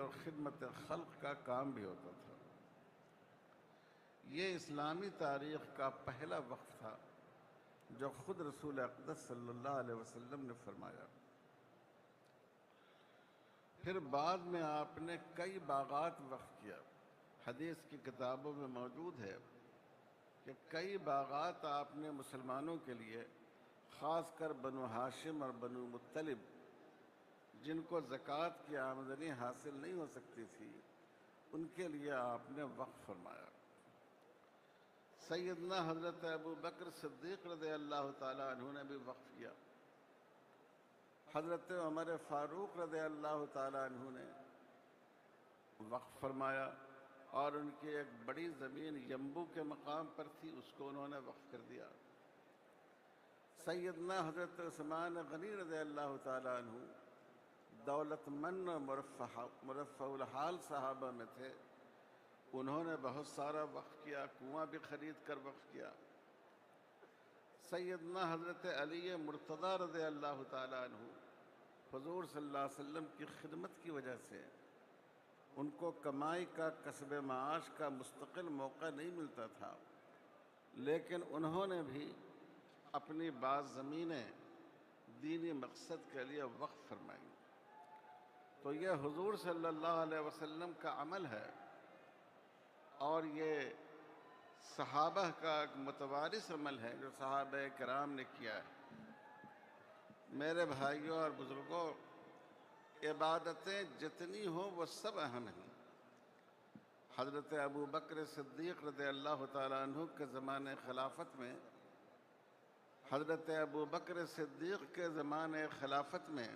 اور خدمت خلق کا کام بھی ہوتا تھا۔ یہ اسلامی تاریخ کا پہلا وقف تھا جو خود رسول اقدس صلی اللہ علیہ وسلم نے فرمایا۔ پھر بعد میں آپ نے کئی باغات وقف کیا۔ حدیث کی کتابوں میں موجود ہے کہ کئی باغات آپ نے مسلمانوں کے لیے، خاص کر بنو ہاشم اور بنو مطلب، جن کو زکوٰۃ کی آمدنی حاصل نہیں ہو سکتی تھی، ان کے لیے آپ نے وقف فرمایا۔ سیدنا حضرت ابو بکر صدیق رضی اللہ تعالیٰ عنہ نے بھی وقف کیا۔ حضرت عمر فاروق رضی اللہ تعالیٰ عنہ نے وقف فرمایا، اور ان کی ایک بڑی زمین ینبو کے مقام پر تھی، اس کو انہوں نے وقف کر دیا۔ سیدنا حضرت عثمان غنی رضی اللہ تعالیٰ عنہ دولت مند و مرفع الحال صحابہ میں تھے، انہوں نے بہت سارا وقف کیا، کنواں بھی خرید کر وقف کیا۔ سیدنا حضرت علی مرتضیٰ رضی اللہ تعالیٰ عنہ، حضور صلی اللہ علیہ وسلم کی خدمت کی وجہ سے ان کو کمائی کا، کسب معاش کا مستقل موقع نہیں ملتا تھا، لیکن انہوں نے بھی اپنی بعض زمینیں دینی مقصد کے لیے وقف فرمائیں۔ تو یہ حضور صلی اللہ علیہ وسلم کا عمل ہے، اور یہ صحابہ کا ایک متوارث عمل ہے جو صحابہ کرام نے کیا ہے۔ میرے بھائیوں اور بزرگوں، عبادتیں جتنی ہوں وہ سب اہم ہیں۔ حضرت ابو بکر صدیق رضی اللہ تعالیٰ عنہ کے زمانے خلافت میں، حضرت ابو بکر صدیق کے زمانے خلافت میں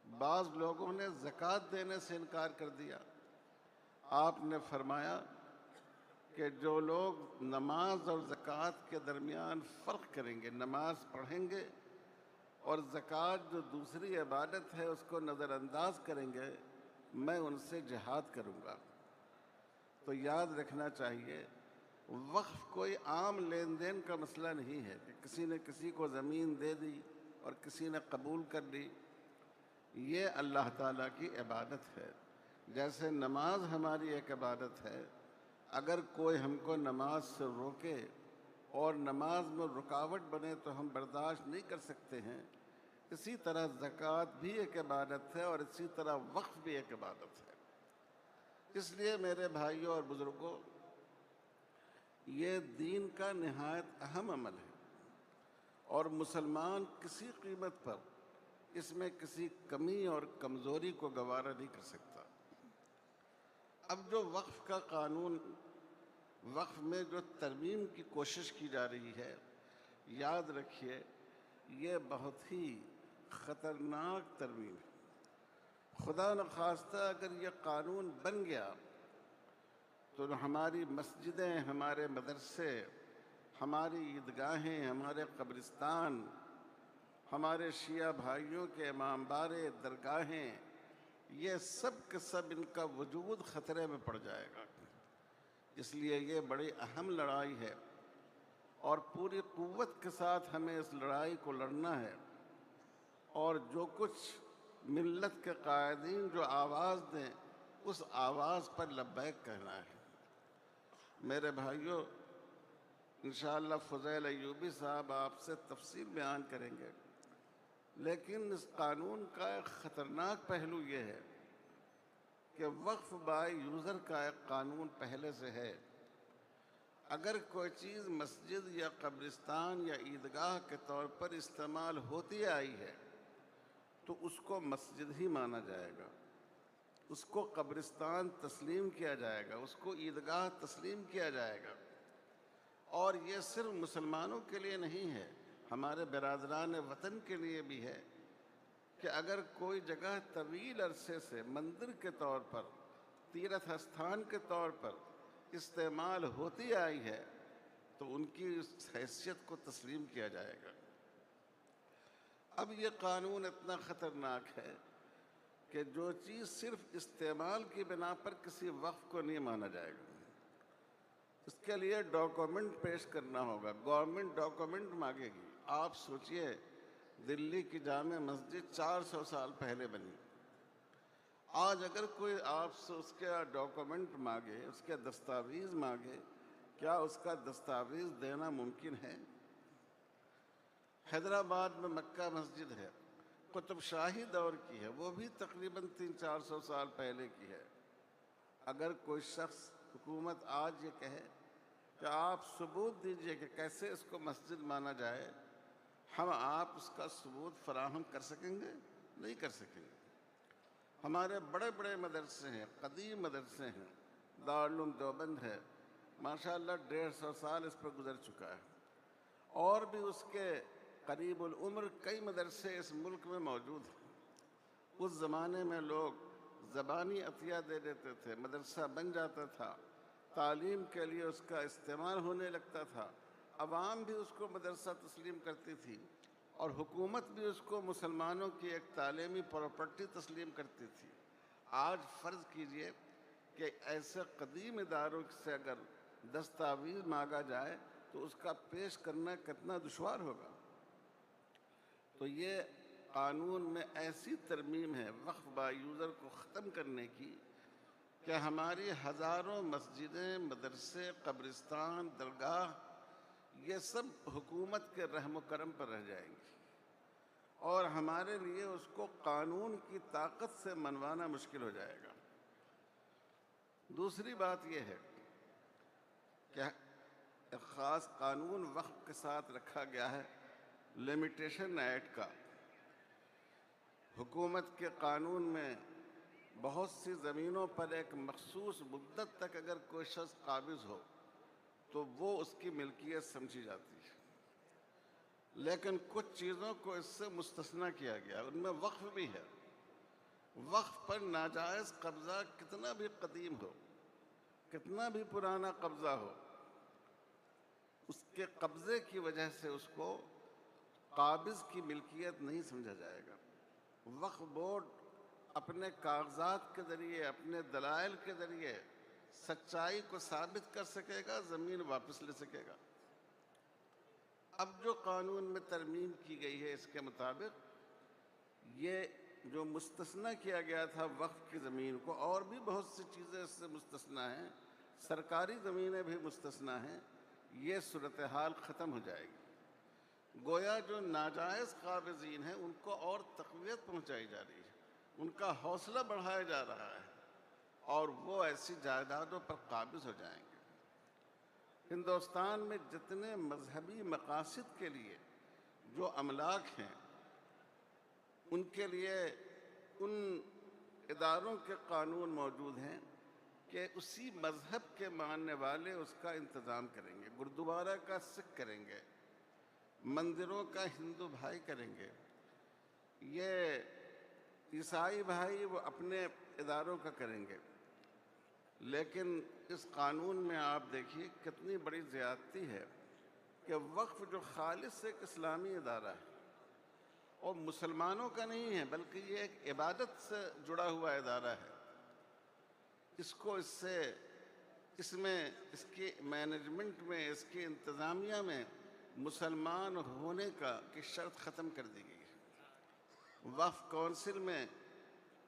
بعض لوگوں نے زکوٰۃ دینے سے انکار کر دیا۔ آپ نے فرمایا کہ جو لوگ نماز اور زکوٰۃ کے درمیان فرق کریں گے، نماز پڑھیں گے اور زکوٰۃ جو دوسری عبادت ہے اس کو نظر انداز کریں گے، میں ان سے جہاد کروں گا۔ تو یاد رکھنا چاہیے، وقف کوئی عام لین دین کا مسئلہ نہیں ہے کہ کسی نے کسی کو زمین دے دی اور کسی نے قبول کر لی۔ یہ اللہ تعالیٰ کی عبادت ہے۔ جیسے نماز ہماری ایک عبادت ہے، اگر کوئی ہم کو نماز سے روکے اور نماز میں رکاوٹ بنے تو ہم برداشت نہیں کر سکتے ہیں، اسی طرح زکوٰۃ بھی ایک عبادت ہے، اور اسی طرح وقف بھی ایک عبادت ہے۔ اس لیے میرے بھائیوں اور بزرگوں، یہ دین کا نہایت اہم عمل ہے، اور مسلمان کسی قیمت پر اس میں کسی کمی اور کمزوری کو گوارا نہیں کر سکتا۔ اب جو وقف کا قانون، وقف میں جو ترمیم کی کوشش کی جا رہی ہے، یاد رکھیے یہ بہت ہی خطرناک ترمیم ہے۔ خدا نخواستہ اگر یہ قانون بن گیا تو ہماری مسجدیں، ہمارے مدرسے، ہماری عیدگاہیں، ہمارے قبرستان، ہمارے شیعہ بھائیوں کے امام بارے، درگاہیں، یہ سب کے سب ان کا وجود خطرے میں پڑ جائے گا۔ اس لیے یہ بڑی اہم لڑائی ہے، اور پوری قوت کے ساتھ ہمیں اس لڑائی کو لڑنا ہے، اور جو کچھ ملت کے قائدین جو آواز دیں اس آواز پر لبیک کہنا ہے۔ میرے بھائیوں، انشاءاللہ فضیل ایوبی صاحب آپ سے تفصیل بیان کریں گے، لیکن اس قانون کا ایک خطرناک پہلو یہ ہے کہ وقف بائی یوزر کا ایک قانون پہلے سے ہے۔ اگر کوئی چیز مسجد یا قبرستان یا عیدگاہ کے طور پر استعمال ہوتی آئی ہے تو اس کو مسجد ہی مانا جائے گا، اس کو قبرستان تسلیم کیا جائے گا، اس کو عیدگاہ تسلیم کیا جائے گا۔ اور یہ صرف مسلمانوں کے لیے نہیں ہے، ہمارے برادران وطن کے لیے بھی ہے کہ اگر کوئی جگہ طویل عرصے سے مندر کے طور پر، تیرتھ استھان کے طور پر استعمال ہوتی آئی ہے تو ان کی اس حیثیت کو تسلیم کیا جائے گا۔ اب یہ قانون اتنا خطرناک ہے کہ جو چیز صرف استعمال کی بنا پر کسی وقف کو نہیں مانا جائے گا، اس کے لیے ڈاکومنٹ پیش کرنا ہوگا، گورنمنٹ ڈاکومنٹ مانگے گی۔ آپ سوچئے، دلی کی جامع مسجد 400 سال پہلے بنی، آج اگر کوئی آپ سے اس کا ڈاکومنٹ مانگے، اس کے دستاویز مانگے، کیا اس کا دستاویز دینا ممکن ہے؟ حیدرآباد میں مکہ مسجد ہے، قطب شاہی دور کی ہے، وہ بھی تقریباً 300-400 سال پہلے کی ہے۔ اگر کوئی شخص، حکومت آج یہ کہے کہ آپ ثبوت دیجئے کہ کیسے اس کو مسجد مانا جائے، ہم آپ اس کا ثبوت فراہم کر سکیں گے؟ نہیں کر سکیں گے۔ ہمارے بڑے بڑے مدرسے ہیں، قدیم مدرسے ہیں، دارالعلوم دیوبند ہے، ماشاءاللہ 150 سال اس پر گزر چکا ہے، اور بھی اس کے قریب العمر کئی مدرسے اس ملک میں موجود ہیں۔ اس زمانے میں لوگ زبانی عطیہ دے دیتے تھے، مدرسہ بن جاتا تھا، تعلیم کے لیے اس کا استعمال ہونے لگتا تھا، عوام بھی اس کو مدرسہ تسلیم کرتی تھی، اور حکومت بھی اس کو مسلمانوں کی ایک تعلیمی پراپرٹی تسلیم کرتی تھی۔ آج فرض کیجئے کہ ایسے قدیم اداروں سے اگر دستاویز مانگا جائے تو اس کا پیش کرنا کتنا دشوار ہوگا۔ تو یہ قانون میں ایسی ترمیم ہے وقف با یوزر کو ختم کرنے کی کہ ہماری ہزاروں مسجدیں، مدرسے، قبرستان، درگاہ، یہ سب حکومت کے رحم و کرم پر رہ جائیں گی، اور ہمارے لیے اس کو قانون کی طاقت سے منوانا مشکل ہو جائے گا۔ دوسری بات یہ ہے کہ ایک خاص قانون وقف کے ساتھ رکھا گیا ہے، لمیٹیشن ایکٹ کا۔ حکومت کے قانون میں بہت سی زمینوں پر ایک مخصوص مدت تک اگر کوئی شخص قابض ہو تو وہ اس کی ملکیت سمجھی جاتی ہے، لیکن کچھ چیزوں کو اس سے مستثنیٰ کیا گیا، ان میں وقف بھی ہے۔ وقف پر ناجائز قبضہ کتنا بھی قدیم ہو، کتنا بھی پرانا قبضہ ہو، اس کے قبضے کی وجہ سے اس کو قابض کی ملکیت نہیں سمجھا جائے گا۔ وقف بورڈ اپنے کاغذات کے ذریعے، اپنے دلائل کے ذریعے سچائی کو ثابت کر سکے گا، زمین واپس لے سکے گا۔ اب جو قانون میں ترمیم کی گئی ہے، اس کے مطابق یہ جو مستثنیٰ کیا گیا تھا وقف کی زمین کو، اور بھی بہت سی چیزیں اس سے مستثنیٰ ہیں، سرکاری زمینیں بھی مستثنیٰ ہیں، یہ صورتحال ختم ہو جائے گی۔ گویا جو ناجائز قابضین ہیں ان کو اور تقویت پہنچائی جا رہی ہے، ان کا حوصلہ بڑھایا جا رہا ہے، اور وہ ایسی جائیدادوں پر قابض ہو جائیں گے۔ ہندوستان میں جتنے مذہبی مقاصد کے لیے جو املاک ہیں، ان کے لیے ان اداروں کے قانون موجود ہیں کہ اسی مذہب کے ماننے والے اس کا انتظام کریں گے۔ گردوارہ کا سکھ کریں گے، مندروں کا ہندو بھائی کریں گے، یہ عیسائی بھائی وہ اپنے اداروں کا کریں گے۔ لیکن اس قانون میں آپ دیکھیے کتنی بڑی زیادتی ہے کہ وقف جو خالص ایک اسلامی ادارہ ہے، اور مسلمانوں کا نہیں ہے بلکہ یہ ایک عبادت سے جڑا ہوا ادارہ ہے، اس میں اس کی مینجمنٹ میں، اس کی انتظامیہ میں مسلمان ہونے کی شرط ختم کر دی گئی ہے۔ وقف کونسل میں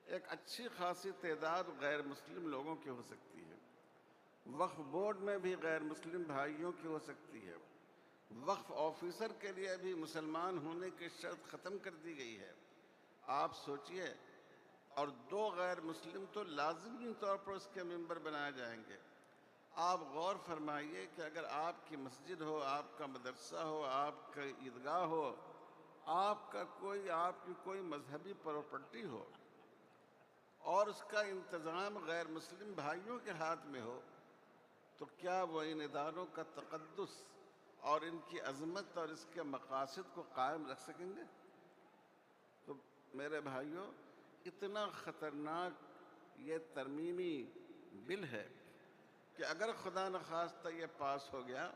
ایک اچھی خاصی تعداد غیر مسلم لوگوں کی ہو سکتی ہے، وقف بورڈ میں بھی غیر مسلم بھائیوں کی ہو سکتی ہے، وقف آفیسر کے لیے بھی مسلمان ہونے کی شرط ختم کر دی گئی ہے۔ آپ سوچئے، اور 2 غیر مسلم تو لازمی طور پر اس کے ممبر بنائے جائیں گے۔ آپ غور فرمائیے کہ اگر آپ کی مسجد ہو، آپ کا مدرسہ ہو، آپ کا عیدگاہ ہو، آپ کی کوئی مذہبی پراپرٹی ہو، اور اس کا انتظام غیر مسلم بھائیوں کے ہاتھ میں ہو، تو کیا وہ ان اداروں کا تقدس اور ان کی عظمت اور اس کے مقاصد کو قائم رکھ سکیں گے؟ تو میرے بھائیوں، اتنا خطرناک یہ ترمیمی بل ہے کہ اگر خدا نخواستہ یہ پاس ہو گیا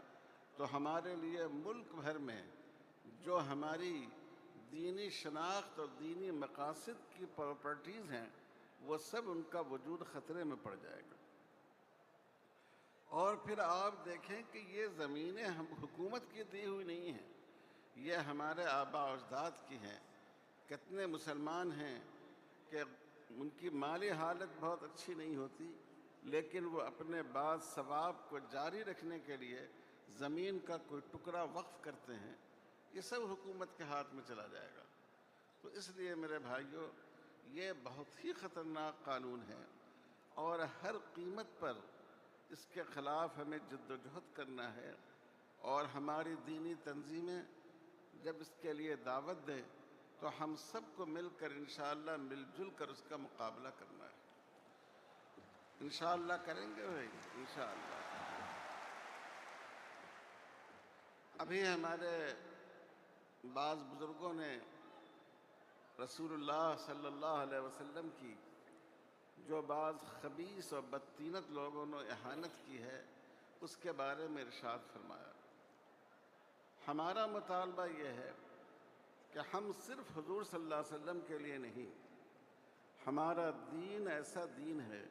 تو ہمارے لیے ملک بھر میں جو ہماری دینی شناخت اور دینی مقاصد کی پراپرٹیز ہیں، وہ سب ان کا وجود خطرے میں پڑ جائے گا۔ اور پھر آپ دیکھیں کہ یہ زمینیں ہم حکومت کی دی ہوئی نہیں ہیں، یہ ہمارے آباء و اجداد کی ہیں۔ کتنے مسلمان ہیں کہ ان کی مالی حالت بہت اچھی نہیں ہوتی، لیکن وہ اپنے بعض ثواب کو جاری رکھنے کے لیے زمین کا کوئی ٹکڑا وقف کرتے ہیں، یہ سب حکومت کے ہاتھ میں چلا جائے گا۔ تو اس لیے میرے بھائیوں، یہ بہت ہی خطرناک قانون ہے، اور ہر قیمت پر اس کے خلاف ہمیں جد و جہد کرنا ہے، اور ہماری دینی تنظیمیں جب اس کے لیے دعوت دیں تو ہم سب کو مل کر انشاءاللہ مل جل کر اس کا مقابلہ کرنا ہے۔ انشاءاللہ کریں گے بھائی، انشاءاللہ۔ ابھی ہمارے بعض بزرگوں نے رسول اللہ صلی اللہ علیہ وسلم کی جو بعض خبیث اور بدطینت لوگوں نے اہانت کی ہے، اس کے بارے میں ارشاد فرمایا۔ ہمارا مطالبہ یہ ہے کہ ہم صرف حضور صلی اللہ علیہ وسلم کے لیے نہیں، ہمارا دین ایسا دین ہے،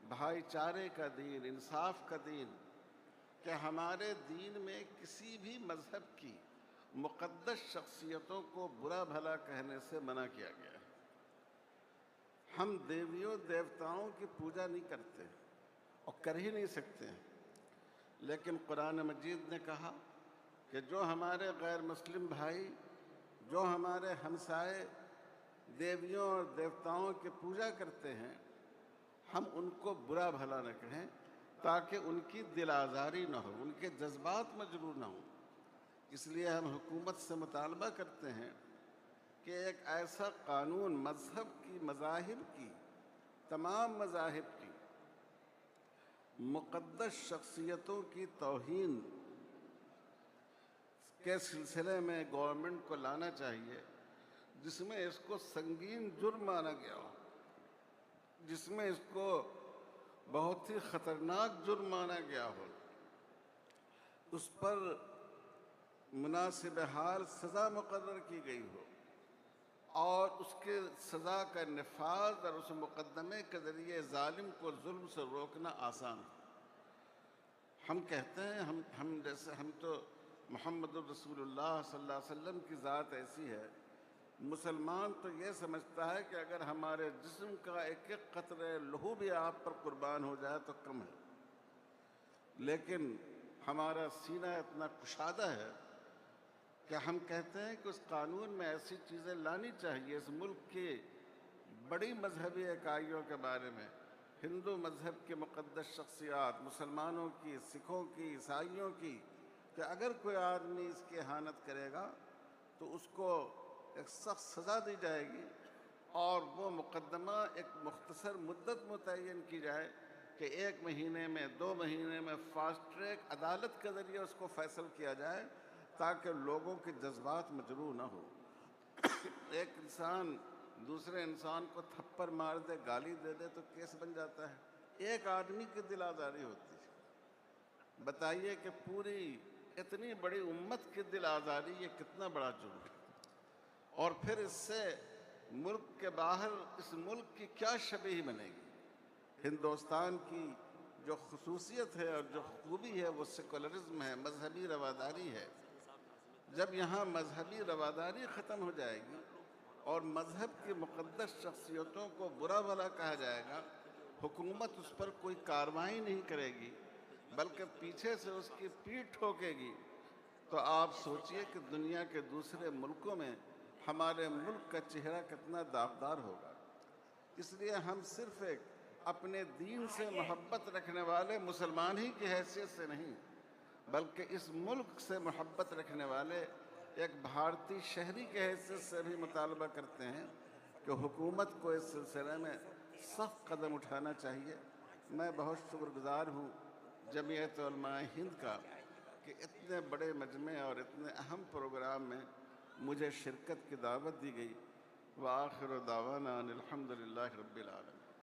بھائی چارے کا دین، انصاف کا دین، کہ ہمارے دین میں کسی بھی مذہب کی مقدس شخصیتوں کو برا بھلا کہنے سے منع کیا گیا ہے۔ ہم دیویوں دیوتاؤں کی پوجا نہیں کرتے اور کر ہی نہیں سکتے ہیں، لیکن قرآن مجید نے کہا کہ جو ہمارے غیر مسلم بھائی، جو ہمارے ہمسائے دیویوں اور دیوتاؤں کی پوجا کرتے ہیں، ہم ان کو برا بھلا نہ کہیں تاکہ ان کی دل آزاری نہ ہو، ان کے جذبات مجروح نہ ہوں۔ اس لیے ہم حکومت سے مطالبہ کرتے ہیں کہ ایک ایسا قانون مذہب کی، مذاہب کی، تمام مذاہب کی مقدس شخصیتوں کی توہین کے سلسلے میں گورنمنٹ کو لانا چاہیے، جس میں اس کو سنگین جرم مانا گیا ہو، جس میں اس کو بہت ہی خطرناک جرم مانا گیا ہو، اس پر مناسب حال سزا مقرر کی گئی ہو، اور اس کے سزا کا نفاذ اور اس مقدمے کے ذریعے ظالم کو ظلم سے روکنا آسان ہے۔ ہم کہتے ہیں ہم تو محمد الرسول اللہ صلی اللہ علیہ وسلم کی ذات ایسی ہے، مسلمان تو یہ سمجھتا ہے کہ اگر ہمارے جسم کا ایک ایک قطرے لہو بھی آپ پر قربان ہو جائے تو کم ہے، لیکن ہمارا سینہ اتنا کشادہ ہے کہ ہم کہتے ہیں کہ اس قانون میں ایسی چیزیں لانی چاہیے۔ اس ملک کی بڑی مذہبی اکائیوں کے بارے میں، ہندو مذہب کی مقدس شخصیات، مسلمانوں کی، سکھوں کی، عیسائیوں کی، کہ اگر کوئی آدمی اس کی اہانت کرے گا تو اس کو ایک سخت سزا دی جائے گی، اور وہ مقدمہ ایک مختصر مدت متعین کی جائے کہ 1 مہینے میں، 2 مہینے میں فاسٹ ٹریک عدالت کے ذریعے اس کو فیصل کیا جائے تاکہ لوگوں کے جذبات مجروح نہ ہو۔ ایک انسان دوسرے انسان کو تھپڑ مار دے، گالی دے دے تو کیس بن جاتا ہے، ایک آدمی کی دل آزاری ہوتی ہے۔ بتائیے کہ پوری اتنی بڑی امت کی دل آزاری، یہ کتنا بڑا جرم ہے، اور پھر اس سے ملک کے باہر اس ملک کی کیا شبیہ بنے گی۔ ہندوستان کی جو خصوصیت ہے اور جو خوبی ہے وہ سیکولرزم ہے، مذہبی رواداری ہے۔ جب یہاں مذہبی رواداری ختم ہو جائے گی اور مذہب کی مقدس شخصیتوں کو برا بھلا کہا جائے گا، حکومت اس پر کوئی کارروائی نہیں کرے گی بلکہ پیچھے سے اس کی پیٹھ ٹھوکے گی، تو آپ سوچئے کہ دنیا کے دوسرے ملکوں میں ہمارے ملک کا چہرہ کتنا داغدار ہوگا۔ اس لیے ہم صرف ایک اپنے دین سے محبت رکھنے والے مسلمان ہی کی حیثیت سے نہیں، بلکہ اس ملک سے محبت رکھنے والے ایک بھارتی شہری کی حیثیت سے بھی مطالبہ کرتے ہیں کہ حکومت کو اس سلسلے میں سخت قدم اٹھانا چاہیے۔ میں بہت شکر گزار ہوں جمعیت علماء ہند کا کہ اتنے بڑے مجمع اور اتنے اہم پروگرام میں مجھے شرکت کی دعوت دی گئی۔ وآخر دعوانا ان الحمد للہ رب العالمین۔